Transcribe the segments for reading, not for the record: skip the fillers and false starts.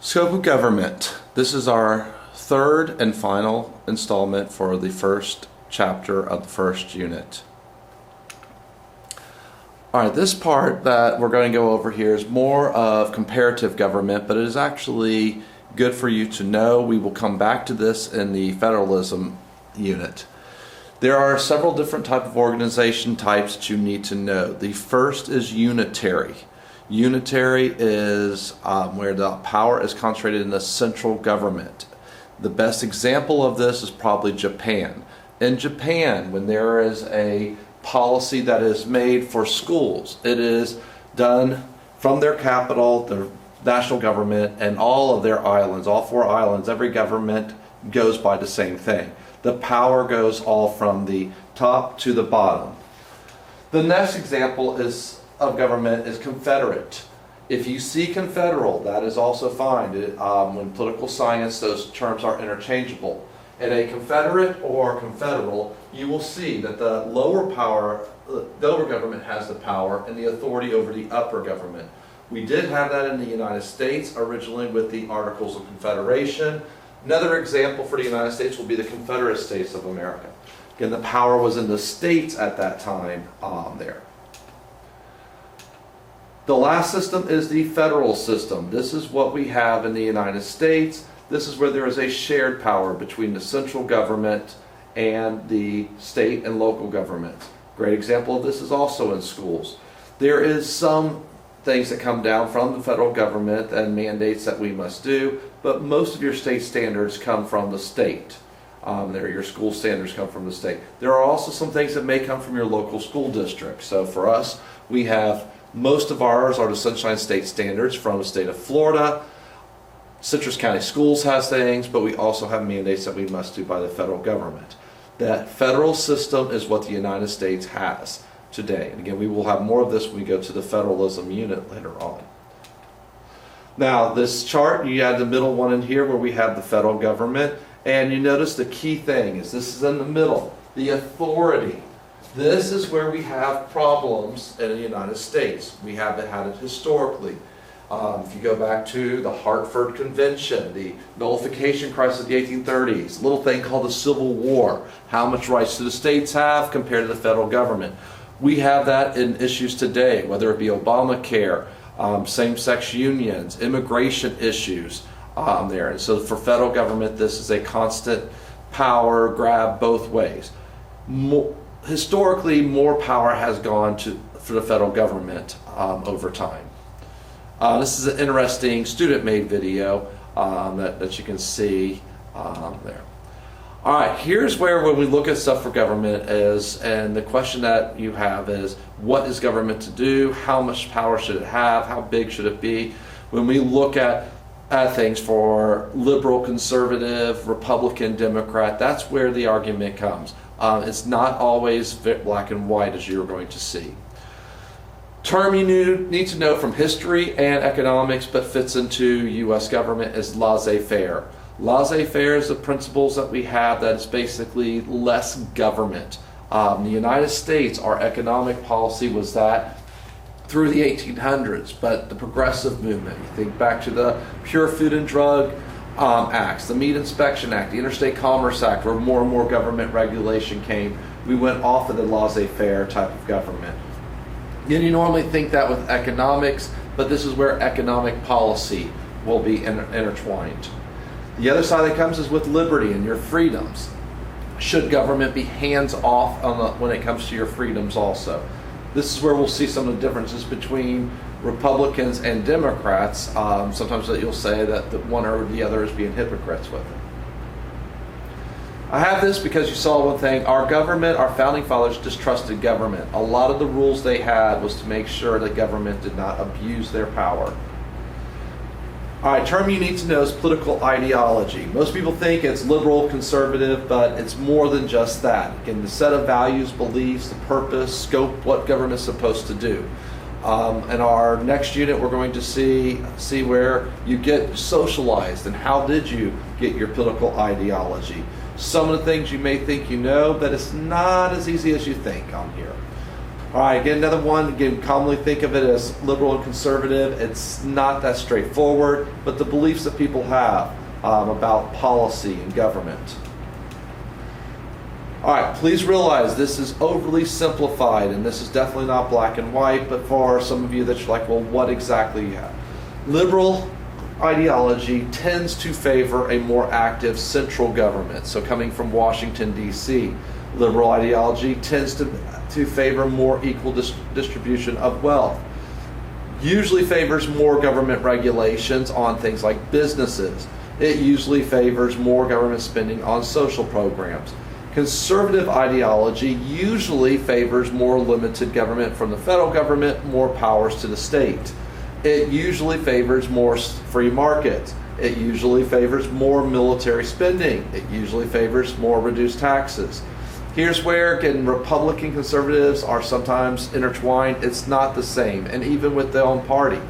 Scope of government. This is our third and final installment for the first chapter of the first unit. Alright, this part that we're going to go over here is more of comparative government, but it is actually good for you to know. We will come back to this in the federalism unit. There are several different types of organization types that you need to know. The first is unitary. Unitary is where the power is concentrated in the central government. The best example of this is probably Japan. In Japan, when there is a policy that is made for schools, it is done from their capital, the national government, and all of their islands, all 4 islands, every government goes by the same thing. The power goes all from the top to the bottom. The next example of government is confederate. If you see confederal, that is also fine. When political science, those terms are interchangeable. In a confederate or confederal, you will see that the lower government has the power and the authority over the upper government. We did have that in the United States originally with the Articles of Confederation. Another example for the United States will be the Confederate States of America. Again, the power was in the states at that time there. The last system is the federal system. This is what we have in the United States. This is where there is a shared power between the central government and the state and local governments. Great example of this is also in schools. There is some things that come down from the federal government and mandates that we must do, but most of your state standards come from the state. Your school standards come from the state. There are also some things that may come from your local school district. So for us, we have most of ours are the Sunshine State standards from the state of Florida. Citrus County Schools has things, but we also have mandates that we must do by the federal government. That federal system is what the United States has today. And again, we will have more of this when we go to the federalism unit later on. Now, this chart, you have the middle one in here where we have the federal government, and you notice the key thing is this is in the middle, the authority. This is where we have problems in the United States. We have had it historically. If you go back to the Hartford Convention, the nullification crisis of the 1830s, a little thing called the Civil War, how much rights do the states have compared to the federal government? We have that in issues today, whether it be Obamacare, same-sex unions, immigration issues there. And so for federal government, this is a constant power grab both ways. Historically, more power has gone for the federal government over time. This is an interesting student-made video that you can see there. All right, here's where when we look at stuff for government is, and the question that you have is, what is government to do? How much power should it have? How big should it be? When we look at things for liberal, conservative, Republican, Democrat, that's where the argument comes. It's not always black and white as you're going to see. Term you need to know from history and economics but fits into U.S. government is laissez-faire. Laissez-faire is the principles that we have that is basically less government. The United States, our economic policy was that through the 1800s, but the progressive movement, you think back to the Pure Food and Drug Acts, the Meat Inspection Act, the Interstate Commerce Act, where more and more government regulation came, we went off of the laissez-faire type of government. And you normally think that with economics, but this is where economic policy will be intertwined. The other side that comes is with liberty and your freedoms. Should government be hands-off when it comes to your freedoms also? This is where we'll see some of the differences between Republicans and Democrats. Sometimes you'll say that the one or the other is being hypocrites with it. I have this because you saw one thing. Our government, our founding fathers distrusted government. A lot of the rules they had was to make sure that government did not abuse their power. All right, term you need to know is political ideology. Most people think it's liberal, conservative, but it's more than just that. Again, the set of values, beliefs, the purpose, scope, what government is supposed to do. In our next unit, we're going to see where you get socialized and how did you get your political ideology. Some of the things you may think you know, but it's not as easy as you think on here. All right, again, another one, again, commonly think of it as liberal and conservative. It's not that straightforward, but the beliefs that people have about policy and government. All right, please realize this is overly simplified, and this is definitely not black and white, but for some of you that you're like, well, what exactly you have? Liberal ideology tends to favor a more active central government. So coming from Washington, D.C., liberal ideology tends to favor more equal distribution of wealth. Usually favors more government regulations on things like businesses. It usually favors more government spending on social programs. Conservative ideology usually favors more limited government from the federal government, more powers to the state. It usually favors more free markets. It usually favors more military spending. It usually favors more reduced taxes. Here's where, again, Republican conservatives are sometimes intertwined. It's not the same, and even with their own party.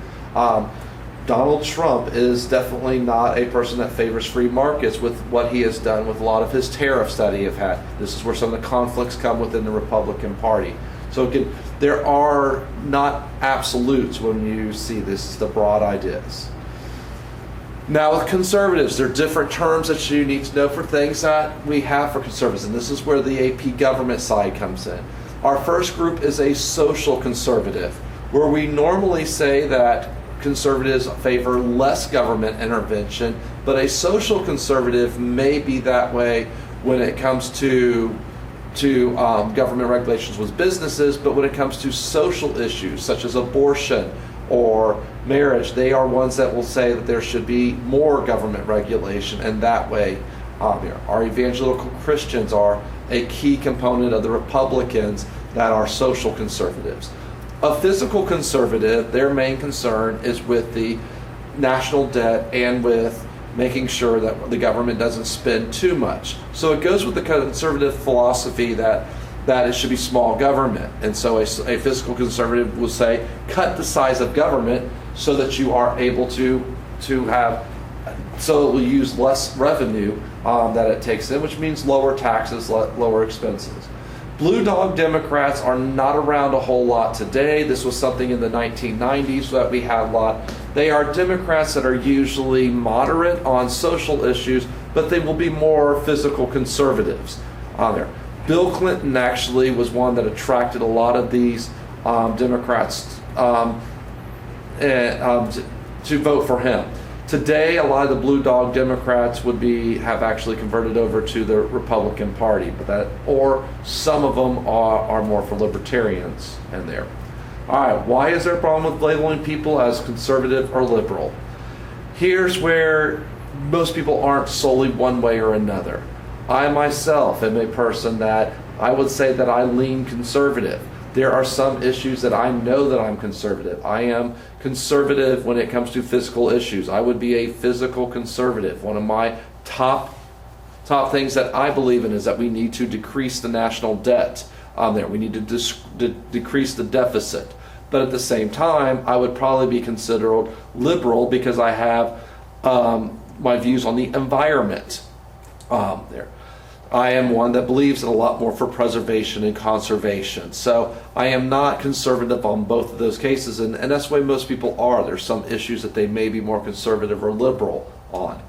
Donald Trump is definitely not a person that favors free markets with what he has done with a lot of his tariffs that he has had. This is where some of the conflicts come within the Republican Party. So again, there are not absolutes when you see this, the broad ideas. Now with conservatives, there are different terms that you need to know for things that we have for conservatives, and this is where the APGOVT side comes in. Our first group is a social conservative, where we normally say that conservatives favor less government intervention, but a social conservative may be that way when it comes to government regulations with businesses, but when it comes to social issues such as abortion or marriage, they are ones that will say that there should be more government regulation, and that way our evangelical Christians are a key component of the Republicans that are social conservatives. A fiscal conservative, their main concern is with the national debt and with making sure that the government doesn't spend too much. So it goes with the conservative philosophy that it should be small government. And so a fiscal conservative will say, cut the size of government so that you are able to have, so it will use less revenue that it takes in, which means lower taxes, lower expenses. Blue dog Democrats are not around a whole lot today. This was something in the 1990s that we had a lot. They are Democrats that are usually moderate on social issues, but they will be more fiscal conservatives on there. Bill Clinton actually was one that attracted a lot of these Democrats to vote for him. Today, a lot of the blue dog Democrats have actually converted over to the Republican Party, or some of them are more for libertarians in there. All right, why is there a problem with labeling people as conservative or liberal? Here's where most people aren't solely one way or another. I myself am a person that I would say that I lean conservative. There are some issues that I know that I'm conservative. I am conservative when it comes to fiscal issues. I would be a fiscal conservative. One of my top things that I believe in is that we need to decrease the national debt there. We need to decrease the deficit. But at the same time, I would probably be considered liberal because I have my views on the environment there. I am one that believes in a lot more for preservation and conservation. So I am not conservative on both of those cases, and that's the way most people are. There's some issues that they may be more conservative or liberal on.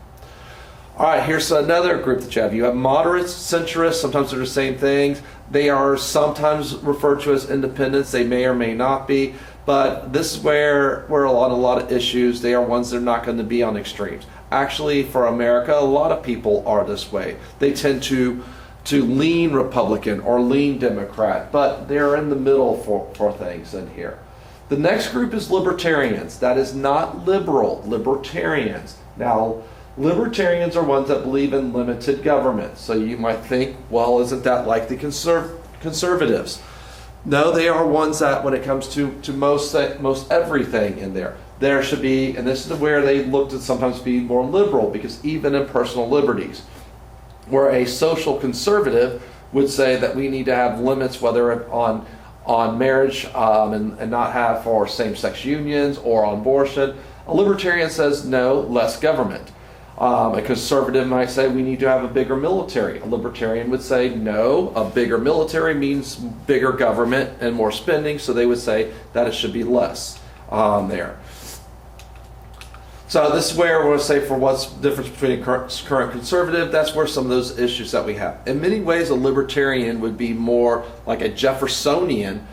All right, here's another group that you have. You have moderates, centrists, sometimes they're the same things. They are sometimes referred to as independents. They may or may not be, but this is where a lot of issues, they are ones that are not going to be on extremes. Actually, for America, a lot of people are this way. They tend to lean Republican or lean Democrat, but they're in the middle for things in here. The next group is libertarians. That is not liberal, libertarians. Now, libertarians are ones that believe in limited government. So you might think, well, isn't that like the conservatives? No, they are ones that when it comes to most everything in there should be, and this is where they look to sometimes be more liberal, because even in personal liberties, where a social conservative would say that we need to have limits, whether on marriage and not have for same-sex unions or on abortion, a libertarian says no, less government. A conservative might say we need to have a bigger military. A libertarian would say no, a bigger military means bigger government and more spending, so they would say that it should be less there. So this is where we'll say for what's the difference between a current conservative, that's where some of those issues that we have. In many ways, a libertarian would be more like a Jeffersonian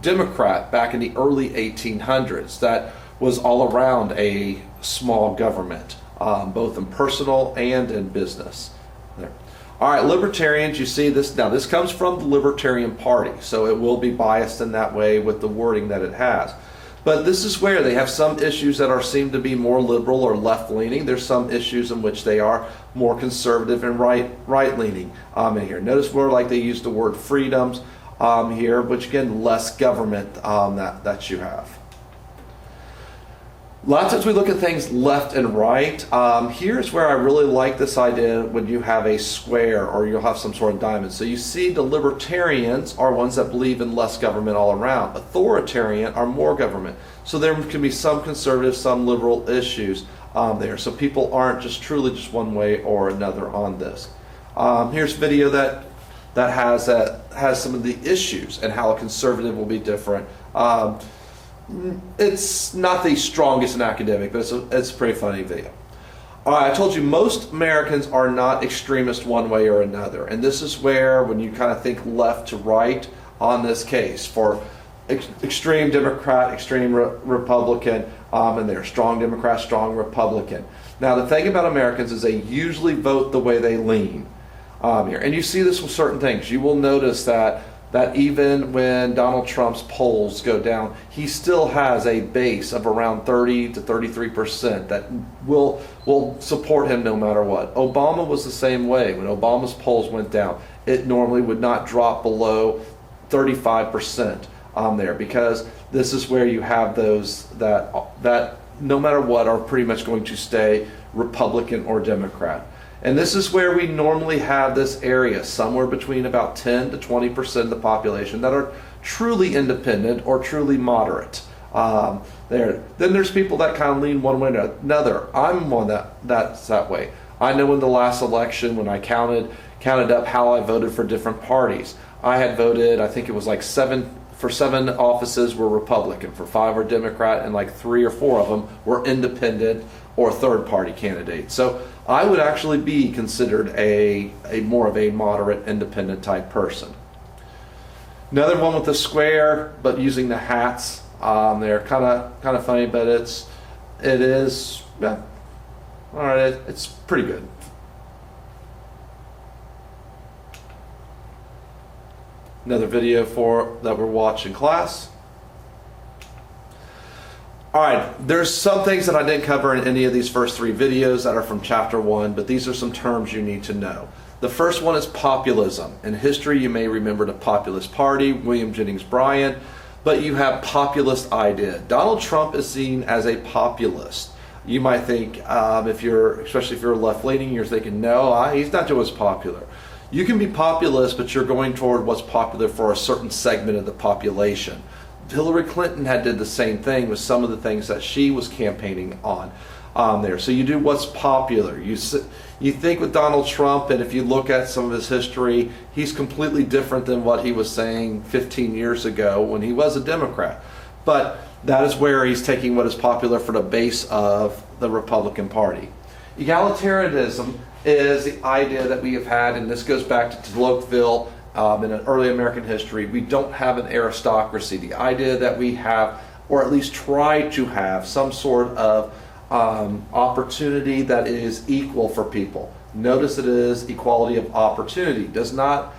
Democrat back in the early 1800s that was all around a small government, both in personal and in business. There. All right, libertarians, you see this. Now, this comes from the Libertarian Party, so it will be biased in that way with the wording that it has. But this is where they have some issues that seem to be more liberal or left-leaning. There's some issues in which they are more conservative and right-leaning in here. Notice where like they use the word freedoms here, which again, less government that you have. A lot of times we look at things left and right. Here's where I really like this idea when you have a square or you'll have some sort of diamond. So you see the libertarians are ones that believe in less government all around. Authoritarian are more government. So there can be some conservative, some liberal issues there. So people aren't just truly just one way or another on this. Here's video that has some of the issues and how a conservative will be different. It's not the strongest in academic, but it's a pretty funny video. All right, I told you most Americans are not extremist one way or another, and this is where when you kind of think left to right on this case for extreme Democrat, extreme Republican, and they're strong Democrat, strong Republican. Now the thing about Americans is they usually vote the way they lean here, and you see this with certain things. You will notice that even when Donald Trump's polls go down, he still has a base of around 30 to 33% that will support him no matter what. Obama was the same way. When Obama's polls went down, it normally would not drop below 35% there, because this is where you have those that no matter what are pretty much going to stay Republican or Democrat. And this is where we normally have this area, somewhere between about 10 to 20% of the population that are truly independent or truly moderate. There. Then there's people that kind of lean one way or another. I'm one that's that way. I know in the last election when I counted up how I voted for different parties, I had voted, I think it was like 7 offices were Republican, for 5 were Democrat, and like 3 or 4 of them were independent or third party candidates. So I would actually be considered a more of a moderate independent type person. Another one with the square, but using the hats. They're kind of funny, but it is yeah. All right, it's pretty good. Another video that we're watching class. All right, there's some things that I didn't cover in any of these first 3 videos that are from chapter 1, but these are some terms you need to know. The first one is populism. In history, you may remember the Populist Party, William Jennings Bryan, but you have populist idea. Donald Trump is seen as a populist. You might think, especially if you're left-leaning, you're thinking, no, he's not doing what's popular. You can be populist, but you're going toward what's popular for a certain segment of the population. Hillary Clinton did the same thing with some of the things that she was campaigning on there. So you do what's popular. You think with Donald Trump, and if you look at some of his history, he's completely different than what he was saying 15 years ago when he was a Democrat. But that is where he's taking what is popular for the base of the Republican Party. Egalitarianism is the idea that we have had, and this goes back to Tocqueville in an early American history. We don't have an aristocracy. The idea that we have, or at least try to have, some sort of opportunity that is equal for people. Notice it is equality of opportunity. Does not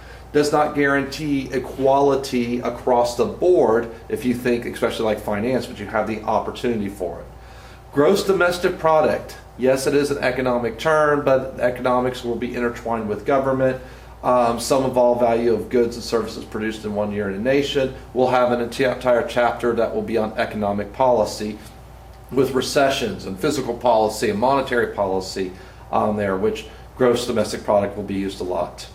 guarantee equality across the board if you think, especially like finance, but you have the opportunity for it. Gross domestic product. Yes, it is an economic term, but economics will be intertwined with government. Sum of all value of goods and services produced in 1 year in a nation. We'll have an entire chapter that will be on economic policy with recessions and fiscal policy and monetary policy there, which gross domestic product will be used a lot.